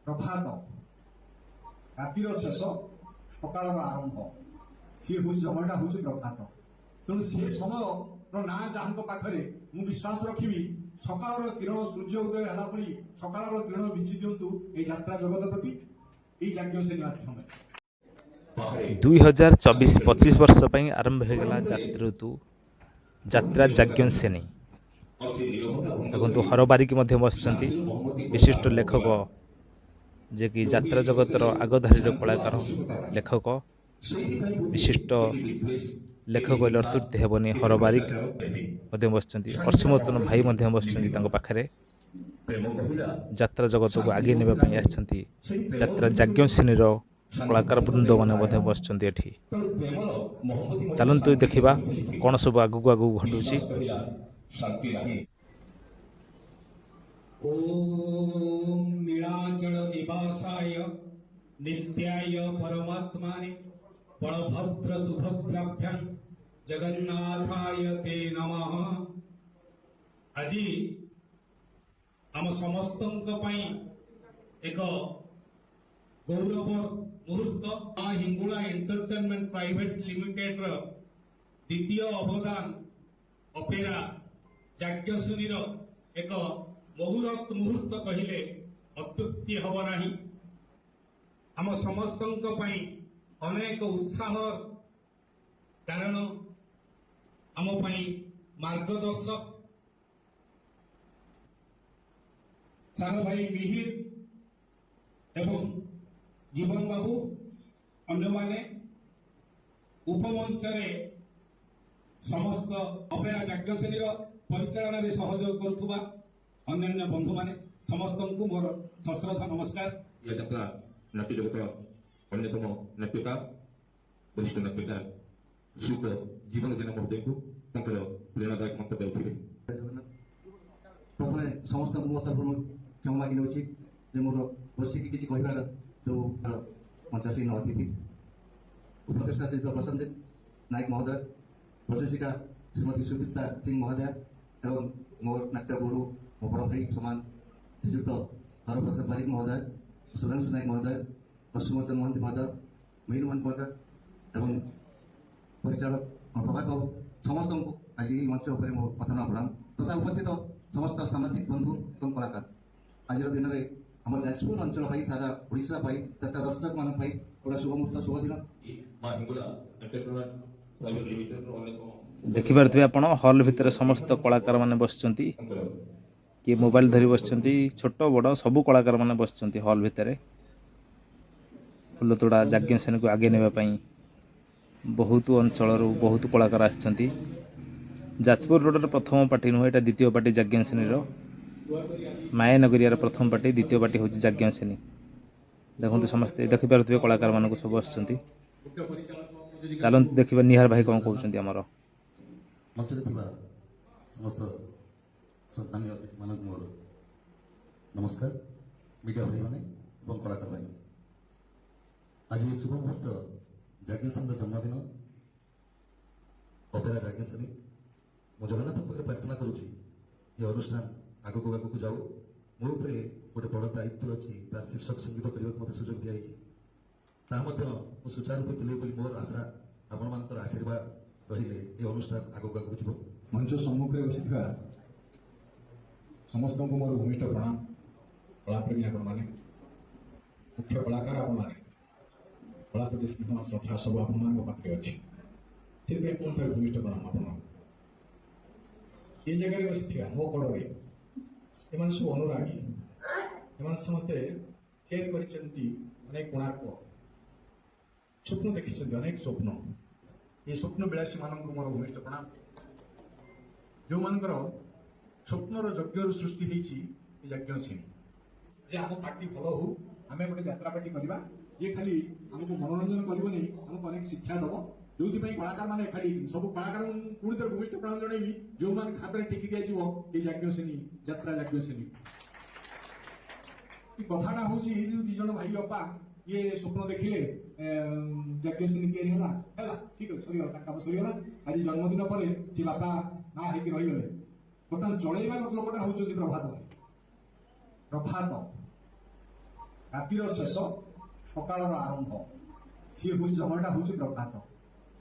प्रभात रातिर शेष सकाल आरंभ सी हूँ समयटा हूँ प्रभात तेणु से समय ना जहाँ पाखे मु विश्वास रखी सकाल किरण सूर्य उदय है सकाल किरण बिंची दिंतु ये यात्रा जगत प्रति यही यज्ञ श्रेणी माध्यम 2024-25 वर्ष ପାଇଁ ଆରମ୍ଭ ହୋଇଗଲା ଋତୁ ଯାତ୍ରା ଯଜ୍ଞ ଶ୍ରେଣୀ। ଦେଖନ୍ତୁ ହରବାରିକି ମଧ୍ୟ ବସିଛନ୍ତି ବିଶିଷ୍ଟ ଲେଖକ ଯେ କି ଯାତ୍ରା ଜଗତର ଆଗଧାରୀର କଳାକାର ଲେଖକ ବିଶିଷ୍ଟ ଲେଖକ କହିଲେ ଅତ୍ୟୁକ୍ତି ହେବନି ହରବାରିକ ମଧ୍ୟ ବସିଛନ୍ତି ଅର୍ଶୁମୋଚନ ଭାଇ ମଧ୍ୟ ବସିଛନ୍ତି ତାଙ୍କ ପାଖରେ ଯାତ୍ରା ଜଗତକୁ ଆଗେଇ ନେବା ପାଇଁ ଆସିଛନ୍ତି ଯାତ୍ରା ଯଜ୍ଞ ଶ୍ରେଣୀର କଳାକାର ବୃନ୍ଦମାନେ ମଧ୍ୟ ବସିଛନ୍ତି ଏଠି। ଚାଲନ୍ତୁ ଦେଖିବା କ'ଣ ସବୁ ଆଗକୁ ଆଗକୁ ଘଟୁଛି। ओम नीलाचल निवासाय नित्याय परमात्माने बलभद्र सुभद्राभ्यां जगन्नाथाय ते नमः। आज आम समस्तंक पई एक गौरव मुहूर्त हिंगुला एंटरटेनमेंट प्राइवेट लिमिटेड रो द्वितीय अवदान अपेरा यज्ञश्रेणी एक मुहूर्त कहले अत्युक्ति हब नाही। आम समस्तंक पई अनेक उत्साह कारण आम पई मार्गदर्शक सारा भाई मिहिर एवं जीवन बाबू अन्य माने उपमंचरे समस्त अपेरा यज्ञ श्रेणी परिचालन में सहयोग करुवा अन्य बंधु माने समस्त को मोर सश्रद्धा नमस्कार। यह यात्रा नाट्य जगत अन्यतम नाट्यकार वरिष्ठ नाट्यकार श्रीयुत जीवन जेना महोदय को प्रेरणादायक मंतव्य देते प्रथम समस्त मो तरफ क्षमा मागि नउछि जे मोर बसिक किछि कहिबार जो मंचासीन अतिथि उपदेष्टा श्री प्रसन्नजित नायक महोदय प्रशासिका श्रीमती सुदीप्ता सिंह महोदय एवं मोर नाट्य गुरु मो बड़ भाई समान श्रीयुक्त हरप्रसाद बारिक महोदय सुधांशु नायक महोदय अश्वमोचन महंती महोदय मीरमान महोदय एवं परिचालक प्रभात बाबू समस्त आज यही मंच उपर मो कथन प्रणाम तथा उपस्थित समस्त सामाजिक बंधु और कलाकार आज दिन में आम जाजपुर अंचल सारा ओडिशा तथा दर्शक मान गोटे शुभ मुहूर्त शुभ दिन ଦେଖିପାରୁଥିବେ ଆପଣ ହଲ୍ ଭିତରେ ସମସ୍ତ କଳାକାରମାନେ ବସିଛନ୍ତି କିଏ ମୋବାଇଲ ଧରି ବସିଛନ୍ତି ଛୋଟ ବଡ଼ ସବୁ କଳାକାରମାନେ ବସିଛନ୍ତି ହଲ୍ ଭିତରେ ଫୁଲତୋଡ଼ା ଯଜ୍ଞ ଶ୍ରେଣୀକୁ ଆଗେଇ ନେବା ପାଇଁ ବହୁତ ଅଞ୍ଚଳରୁ ବହୁତ କଳାକାର ଆସିଛନ୍ତି। ଯାଜପୁର ରୋଡ଼ର ପ୍ରଥମ ପାର୍ଟି ନୁହେଁ ଏଇଟା ଦ୍ୱିତୀୟ ପାର୍ଟି ଯଜ୍ଞ ଶ୍ରେଣୀର ମାୟାନଗରିଆର ପ୍ରଥମ ପାର୍ଟି ଦ୍ୱିତୀୟ ପାର୍ଟି ହେଉଛି ଯଜ୍ଞ ଶ୍ରେଣୀ। ଦେଖନ୍ତୁ ସମସ୍ତେ ଦେଖିପାରୁଥିବେ କଳାକାରମାନଙ୍କୁ ସବୁ ଆସିଛନ୍ତି। ଚାଲନ୍ତୁ ଦେଖିବା ନିହାର ଭାଇ କ'ଣ କହୁଛନ୍ତି। ଆମର मंचरे समस्त सम्मानीय अतिथि मानक मोर नमस्कार मीडिया भाई मैंने कलाकार भाई आज ये शुभ मुहूर्त यज्ञश्रेणी जन्मदिन अपेरा यज्ञश्रेणी मु जगन्नाथ पाखे प्रार्थना करुँची ये अनुष्ठान आगक आगक जाऊ मो उपरे गोटे बड़ दायित्व अच्छी तार शीर्षक संगीत करने को मत सुजोग दिखाई सुचारू रूपे तुले मोर आशा आपण मान आशीर्वाद रहिले ये अनुष्ठान आगक आगक जीव मंच सम्मुखें बसी समस्त को मोर भूमिष्ठ प्रणाम कलाप्रेमी आपण मैंने मुख्य कलाकार आपण मैंने कला प्रति स्नेह श्रद्धा सब आपण पाखे अच्छी से भूमिष्ठ प्रणाम आपण ये जगह बसी मो कड़े एम सब अनुरागी एम समस्ते अनेक कोणार्क स्वप्न देखी अनेक स्वप्न ये स्वप्न विलासी मानक मोर भूमिष्ठ प्रणाम जो मानकर स्वप्नर यज्ञ सृष्टि होती यज्ञ श्रेणी जे आम पार्टी भल हो आम गोटे यात्रा पार्टी करवा ये खाली आमको मनोरंजन करनी आमको अनेक शिक्षा दब जो कलाकार मैंने एकाठी सब कलाकार पुणी थर भूमिष्ठ प्रणाम जनइबी जो मैंने खाते टिकी दिया यज्ञ श्रेणी यात्रा यज्ञ श्रेणी कथाटा हूँ दिज भाई अपा ये स्वप्न देखिले यज्ञ श्रेणी या ठीक है सरीगला काम सरीगला आज जन्मदिन पर से बापा ना होगी रहीगले बर्तमान चलैवा लोकटा हूँ प्रभात भाई प्रभात ରାତିର ଶେଷ ସକାଳର ଆରମ୍ଭ ସିଏ ହଉଛି ସମୟଟା ହଉଛି ପ୍ରଭାତ।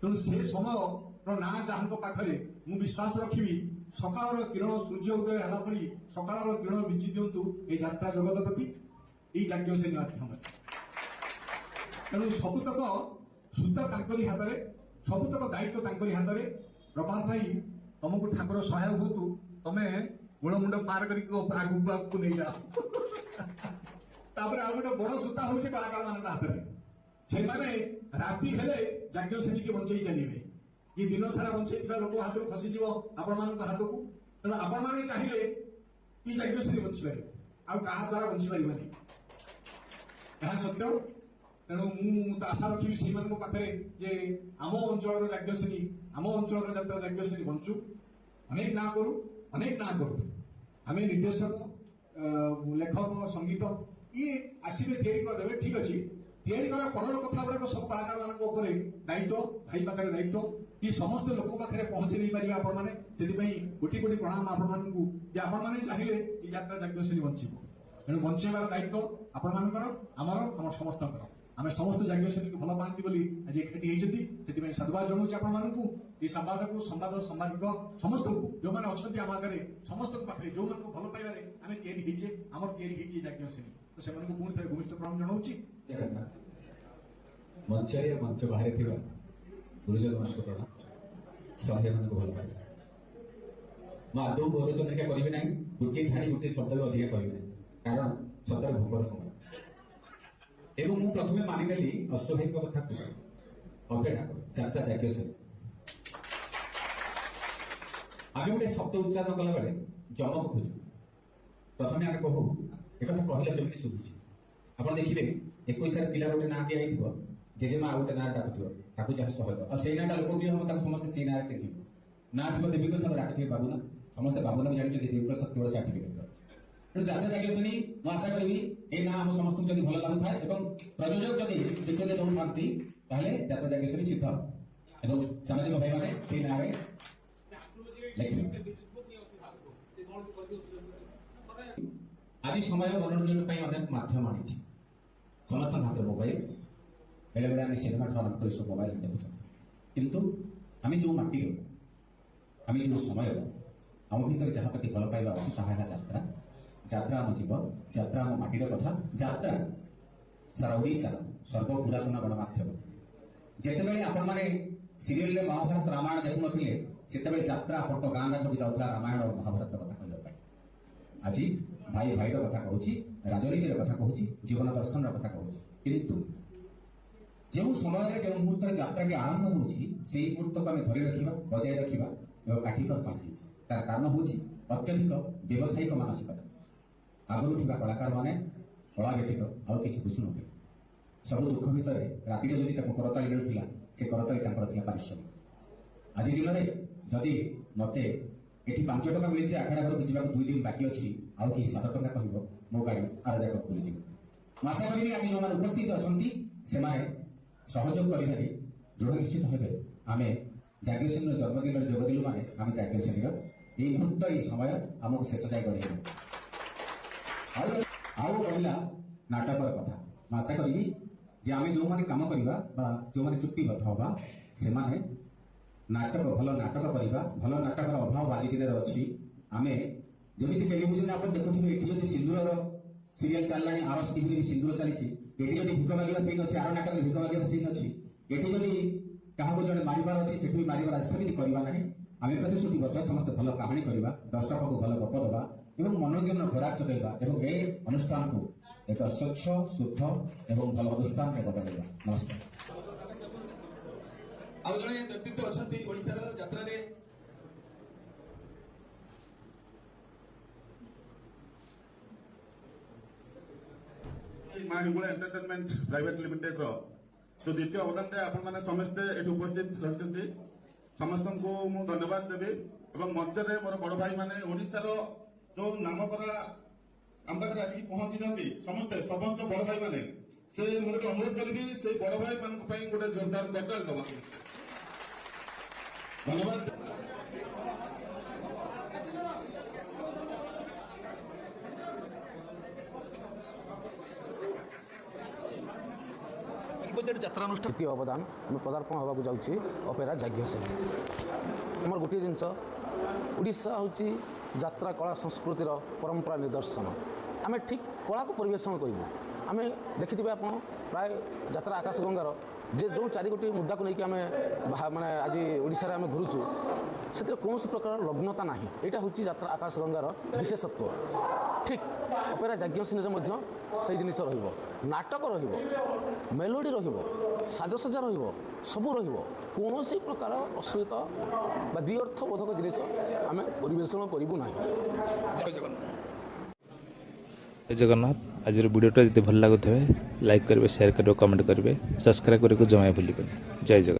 ତେଣୁ ସେ ସମୟର ନାଁ ଯାହାଙ୍କ ପାଖରେ ମୁଁ ବିଶ୍ୱାସ ରଖିବି ସକାଳର କିରଣ ସୂର୍ଯ୍ୟ ଉଦୟ ହେଲା ଭଳି ସକାଳର କିରଣ ବିଞ୍ଚି ଦିଅନ୍ତୁ ଏଇ ଯାତ୍ରା ଜଗତ ପ୍ରତି ଏଇ ଯାଜ୍ଞସେନୀ ମାଧ୍ୟମରେ। ତେଣୁ ସବୁତକ ସୂତା ତାଙ୍କରି ହାତରେ, ସବୁତକ ଦାୟିତ୍ୱ ତାଙ୍କରି ହାତରେ। ପ୍ରଭାତ ଭାଇ ତମକୁ ଠାକୁର ସହାୟ ହୁଅନ୍ତୁ, ତମେ ମୂଳମୁଣ୍ଡ ପାର କରିକି ଆଗକୁ ଆଗକୁ ନେଇଯାଅ। ତାପରେ ଆଉ ଗୋଟେ ବଡ ସୂତା ହଉଛି କଳାକାର ମାନଙ୍କ ହାତରେ। ସେମାନେ ରାତି ହେଲେ ଯାଜ୍ଞସେନୀକି ବଞ୍ଚେଇ ଚାଲିବେ। ଇଏ ଦିନ ସାରା ବଞ୍ଚେଇଥିବା ଲୋକ ହାତରୁ ଖସିଯିବ ଆପଣମାନଙ୍କ ହାତକୁ। ତେଣୁ ଆପଣମାନେ ଚାହିଁଲେ ଇ ଯାଜ୍ଞସେନୀ ବଞ୍ଚିପାରିବ, ଆଉ କାହା ଦ୍ୱାରା ବଞ୍ଚି ପାରିବନି, ଏହା ସତ୍ୟ। ତେଣୁ ମୁଁ ତ ଆଶା ରଖିବି ସେଇମାନଙ୍କ ପାଖରେ ଯେ ଆମ ଅଞ୍ଚଳର ଯାଜ୍ଞସେନୀ, ଆମ ଅଞ୍ଚଳର ଯାତ୍ରା ଯାଜ୍ଞସେନୀ ବଞ୍ଚୁ, ଅନେକ ନାଁ କରୁ, ଅନେକ ନାଁ କରୁ। ଆମେ ନିର୍ଦ୍ଦେଶକ, ଲେଖକ, ସଙ୍ଗୀତ ଇଏ ଆସିବେ ତିଆରି କରିଦେବେ, ଠିକ ଅଛି। ତିଆରି କରିବା ପରର କଥା ଗୁଡାକ ସବୁ କଳାକାର ମାନଙ୍କ ଉପରେ ଦାୟିତ୍ୱ, ଭାଇ ପାଖରେ ଦାୟିତ୍ୱ, ଇଏ ସମସ୍ତ ଲୋକଙ୍କ ପାଖରେ ପହଞ୍ଚେଇ ଦେଇପାରିବେ ଆପଣମାନେ। ସେଥିପାଇଁ କୋଟି କୋଟି ପ୍ରଣାମ ଆପଣମାନଙ୍କୁ ଯେ ଆପଣମାନେ ଚାହିଁଲେ এই ଯାତ୍ରା ଯାଜ୍ଞସେନୀ ବଞ୍ଚିବ। ତେଣୁ ବଞ୍ଚେଇବାର ଦାୟିତ୍ୱ ଆପଣମାନଙ୍କର, ଆମର ସମସ୍ତଙ୍କର। ଆମେ ସମସ୍ତ ଯାଜ୍ଞସେନୀକୁ ଭଲ ପାଆନ୍ତି ବୋଲି ଆଜି ଏକାଠି ହେଇଛନ୍ତି, ସେଥିପାଇଁ ସାଧୁବାଦ ଜଣାଉଛି ଆପଣମାନଙ୍କୁ। এই ସମ୍ବାଦକୁ ସାମ୍ବାଦିକ ସମସ୍ତଙ୍କୁ ଯେଉଁମାନେ ଅଛନ୍ତି ଆମ ଆଗରେ ସମସ୍ତଙ୍କ ପାଖରେ ଯେଉଁମାନଙ୍କୁ ଭଲ ପାଇବାରେ ଆମେ ତିଆରି ହେଇଛେ, ଆମର ତିଆରି ହେଇଛି ଯାଜ୍ଞସେନୀ, ତ ସେମାନଙ୍କୁ ପୁଣି ଥରେ ଘନିଷ୍ଠ ପ୍ରଣାମ ଜଣାଉଛି। ଜଗନ୍ନାଥ ମଞ୍ଚରେ ମଞ୍ଚ ବାହାରେ ଥିବା ଗୁରୁଜନମାନଙ୍କୁ ପ୍ରଣାମ, ସହ୍ୟମାନଙ୍କୁ ଭଲ ପାଇବା। ମୁଁ ଆଦୌ ଗୌର ଚନ୍ଦ୍ରିକା କରିବି ନାହିଁ, ଗୋଟିଏ ଧାଡ଼ି ଗୋଟିଏ ଶବ୍ଦରୁ ଅଧିକା କରିବି ନାହିଁ, କାରଣ ସତରେ ଭୋକର ସମୟ। ଏବଂ ମୁଁ ପ୍ରଥମେ ମାନିନେଲି ଅଶ୍ୱଭାଇଙ୍କ କଥାକୁ, ଅପେକ୍ଷା କର ଯାତ୍ରା ଯାଜ୍ଞସେନୀ। ଆମେ ଗୋଟେ ଶବ୍ଦ ଉଚ୍ଚାରଣ କଲାବେଳେ ଜମକ ଖୋଜୁ। ପ୍ରଥମେ ଆମେ କହୁ ଏକଥା କହିଲେ କେମିତି ଶୁଭୁଛି। ଆପଣ ଦେଖିବେ 21 ପିଲାର ଗୋଟେ ନାଁ ଦିଆହେଇଥିବ, ଜେଜେମା ଆଉ ଗୋଟେ ନାଁ ଡାକୁଥିବ, ତାକୁ ଯାହା ସହଜ, ଆଉ ସେଇ ନାଁଟା ଲୋକପ୍ରିୟ ହବ, ତାକୁ ସମସ୍ତେ ସେଇ ନାଁରେ ଚିହ୍ନିବେ। ନାଁ ଥିବ ଦେବୀପ୍ରସାଦ, ଡାକିଥିବେ ବାବୁନା, ସମସ୍ତେ ବାବୁନା ବି ଜାଣିଛନ୍ତି ଦେବୀପ୍ରସାଦ କେବଳ ସାର୍ଟିଫିକେଟ୍ ଅଛି। ତେଣୁ ଯାତ୍ରା ଯାଜ୍ଞସେନୀ ମୁଁ ଆଶା କରିବି এই ନାଁ ଆମ ସମସ୍ତଙ୍କୁ ଯଦି ଭଲ ଲାଗୁଥାଏ ଏବଂ ପ୍ରଯୋଜକ ଯଦି ସ୍ୱୀକୃତି ଦେଉଥାନ୍ତି ତାହେଲେ ଯାତ୍ରା ଯାଜ୍ଞସେନୀ ସିଦ୍ଧ ଏବଂ ସାମାଜିକ ଭାଇମାନେ ସେଇ ନାଁରେ ଲେଖିବେ। ଆଜି ସମୟ ମନୋରଞ୍ଜନ ପାଇଁ ଅନେକ ମାଧ୍ୟମ ଆଣିଛି। ସମସ୍ତଙ୍କ ହାତରେ ମୋବାଇଲ, ବେଳେବେଳେ ଆମେ ସିନେମାଠୁ ଆରମ୍ଭ କରି ସବୁ ମୋବାଇଲ ଦେଖୁଛନ୍ତି। କିନ୍ତୁ ଆମେ ଯେଉଁ ମାଟିର, ଆମେ ଯେଉଁ ସମୟର, ଆମ ଭିତରେ ଯାହା ପ୍ରତି ଭଲ ପାଇବା ଅଛି ତାହା ହେଲା ଯାତ୍ରା। ଯାତ୍ରା ଆମ ଜୀବ, ଯାତ୍ରା ଆମ ମାଟିର କଥା। ଯାତ୍ରା ସାରା ଓଡ଼ିଶାର ସର୍ବପୁରାତନ ଗଣମାଧ୍ୟମ। ଯେତେବେଳେ ଆପଣମାନେ ସିରିଏଲରେ ମହାଭାରତ ରାମାୟଣ ଦେଖୁନଥିଲେ, ସେତେବେଳେ ଯାତ୍ରା ଆପଣଙ୍କ ଗାଁ ଗାଁକୁ ଯାଉଥିଲା ରାମାୟଣ ଓ ମହାଭାରତର କଥା କହିବା ପାଇଁ। ଆଜି ଭାଇ ଭାଇର କଥା କହୁଛି, ରାଜନୀତିର କଥା କହୁଛି, ଜୀବନ ଦର୍ଶନର କଥା କହୁଛି। କିନ୍ତୁ ଯେଉଁ ସମୟରେ ଯେଉଁ ମୁହୂର୍ତ୍ତରେ ଯାତ୍ରାଟି ଆରମ୍ଭ ହେଉଛି, ସେହି ମୁହୂର୍ତ୍ତକୁ ଆମେ ଧରି ରଖିବା, ବଜାୟ ରଖିବା ଏବଂ କାଠିକ ପାଲଟିଛି। ତାର କାରଣ ହେଉଛି ଅତ୍ୟଧିକ ବ୍ୟବସାୟିକ ମାନସିକତା। ଆଗରୁ ଥିବା କଳାକାରମାନେ କଳା ବ୍ୟତୀତ ଆଉ କିଛି ବୁଝୁନଥିଲେ। ସବୁ ଦୁଃଖ ଭିତରେ ରାତିରେ ଯଦି ତାକୁ କରତାଳି ମିଳୁଥିଲା, ସେ କରତାଳି ତାଙ୍କର ଥିଲା ପାରିଶ୍ରମିକ। ଆଜି ଦିନରେ ଯଦି ମତେ ଏଠି 5 ଟଙ୍କା ମିଳିଛି, ଆଖଡ଼ା ଘରକୁ ଯିବାକୁ 2 ଦିନ ବାକି ଅଛି, ଆଉ କେହି 7 ଟଙ୍କା କହିବ, ମୋ ଗାଡ଼ି ଆରଯାକ ବୁଲିଯିବ। ମୁଁ ଆଶା କରିବି ଆଜି ଯେଉଁମାନେ ଉପସ୍ଥିତ ଅଛନ୍ତି ସେମାନେ ସହଯୋଗ କରିବାରେ ଦୃଢ଼ ନିଶ୍ଚିତ ହେବେ। ଆମେ ଯାଜ୍ଞସେନୀର ଜନ୍ମଦିନରେ ଯୋଗ ଦେଲୁ ମାନେ ଆମେ ଯାଜ୍ଞସେନୀର এই মুহূর্ত, এই সময় ଆମକୁ ଶେଷ ଯାଏ ଗଢ଼େଇବ। ଆଉ ରହିଲା ନାଟକର କଥା। ମୁଁ ଆଶା କରିବି ଯେ ଆମେ ଯେଉଁମାନେ କାମ କରିବା ବା ଯେଉଁମାନେ ଚୁକ୍ତିବଦ୍ଧ ହେବା, ସେମାନେ ନାଟକ, ଭଲ ନାଟକ କରିବା। ଭଲ ନାଟକର ଅଭାବ ଆଜି ଦିନରେ ଅଛି। ଆମେ ଯେମିତି ଟେଲିଭିଜନରେ ଆପଣ ଦେଖୁଥିବେ, ଏଠି ଯଦି ସିନ୍ଦୁରର ସିରିଏଲ ଚାଲିଲାଣି, ଆରସ ଟିଭିରେ ବି ସିନ୍ଦୁର ଚାଲିଛି। ଏଠି ଯଦି ଭିକ ମାଗିବା ସିନ୍ ଅଛି, ଆର ନାଟକରେ ଭିକ ମାଗିବା ସିନ୍ ଅଛି। ଏଠି ଯଦି କାହାକୁ ଜଣେ ମାରିବାର ଅଛି, ସେଠି ବି ମାରିବାର ଅଛି। ସେମିତି କରିବା ନାହିଁ। ଆମେ ପ୍ରତିଶ୍ରୁତିବଦ୍ଧ, ସମସ୍ତେ ଭଲ କାହାଣୀ କରିବା, ଦର୍ଶକଙ୍କୁ ଭଲ ଗପ ଦେବା ଏବଂ ମନୋରଞ୍ଜନର ଖୋରାକ ଯୋଗାଇବା ଏବଂ ଏ ଅନୁଷ୍ଠାନକୁ ଏକ ସ୍ୱଚ୍ଛ, ଶୁଦ୍ଧ ଏବଂ ଭଲ ଅନୁଷ୍ଠାନରେ ବଦଳାଇବା। ନମସ୍କାର। ଆଉ ଜଣେ ବ୍ୟକ୍ତିତ୍ୱ ଅଛନ୍ତି ଓଡ଼ିଶାର ଯାତ୍ରାରେ, ମା ହିଙ୍ଗୁଳା ଏଣ୍ଟରଟେନମେଣ୍ଟ ପ୍ରାଇଭେଟ ଲିମିଟେଡର ଯୋଉ ଦ୍ୱିତୀୟ ଅବଦାନରେ ଆପଣମାନେ ସମସ୍ତେ ଏଠି ଉପସ୍ଥିତ ରହିଛନ୍ତି, ସମସ୍ତଙ୍କୁ ମୁଁ ଧନ୍ୟବାଦ ଦେବି। ଏବଂ ମଞ୍ଚରେ ମୋର ବଡ ଭାଇମାନେ, ଓଡ଼ିଶାର ଯୋଉ ନାମକରା ଆମ ପାଖରେ ଆସିକି ପହଞ୍ଚିଛନ୍ତି ସମସ୍ତ ବଡ ଭାଇମାନେ, ସେ ମୁଁ ଗୋଟେ ଅନୁରୋଧ କରିବି ସେଇ ବଡ ଭାଇମାନଙ୍କ ପାଇଁ ଗୋଟେ ଜୋରଦାର କରତାଳି ଦେବାକୁ। ଧନ୍ୟବାଦ। ବଜେଟ୍ ଯାତ୍ରାନୁଷ୍ଠାନ ଦ୍ୱିତୀୟ ଅବଦାନ ଆମେ ପଦାର୍ପଣ ହେବାକୁ ଯାଉଛି ଅପେରା ଯାଜ୍ଞସେନୀ। ଆମର ଗୋଟିଏ ଜିନିଷ, ଓଡ଼ିଶା ହେଉଛି ଯାତ୍ରା କଳା ସଂସ୍କୃତିର ପରମ୍ପରା ନିଦର୍ଶନ। ଆମେ ଠିକ୍ କଳାକୁ ପରିବେଷଣ କରିବୁ। ଆମେ ଦେଖିଥିବେ ଆପଣ ପ୍ରାୟ ଯାତ୍ରା ଆକାଶଗଙ୍ଗାର ଯେ ଯେଉଁ 4 ମୁଦ୍ଦାକୁ ନେଇକି ଆମେ ମାନେ ଆଜି ଓଡ଼ିଶାରେ ଆମେ ଘୁରୁଛୁ, ସେଥିରେ କୌଣସି ପ୍ରକାର ଲଗ୍ନତା ନାହିଁ। ଏଇଟା ହେଉଛି ଯାତ୍ରା ଆକାଶଗଙ୍ଗାର ବିଶେଷତ୍ୱ। ଠିକ୍ ଅପେରା ଯାଜ୍ଞସେନୀରେ ମଧ୍ୟ ସେଇ ଜିନିଷ ରହିବ। ନାଟକ ରହିବ, ମେଲୋଡ଼ି ରହିବ, ସାଜସଜ୍ଜା ରହିବ, ସବୁ ରହିବ। କୌଣସି ପ୍ରକାର ଅଶ୍ଳୀତ ବା ଦ୍ୱିଅର୍ଥବୋଧକ ଜିନିଷ ଆମେ ପରିବେଷଣ କରିବୁ ନାହିଁ। ଜୟ ଜଗନ୍ନାଥ। ଜୟ ଜଗନ୍ନାଥ। ଆଜିର ଭିଡ଼ିଓଟା ଯଦି ଭଲ ଲାଗୁଥିବେ ଲାଇକ୍ କରିବେ, ସେୟାର କରିବେ, କମେଣ୍ଟ କରିବେ, ସବସ୍କ୍ରାଇବ୍ କରିବାକୁ ଜମା ଭୁଲିବେନି। ଜୟ ଜଗନ୍ନାଥ।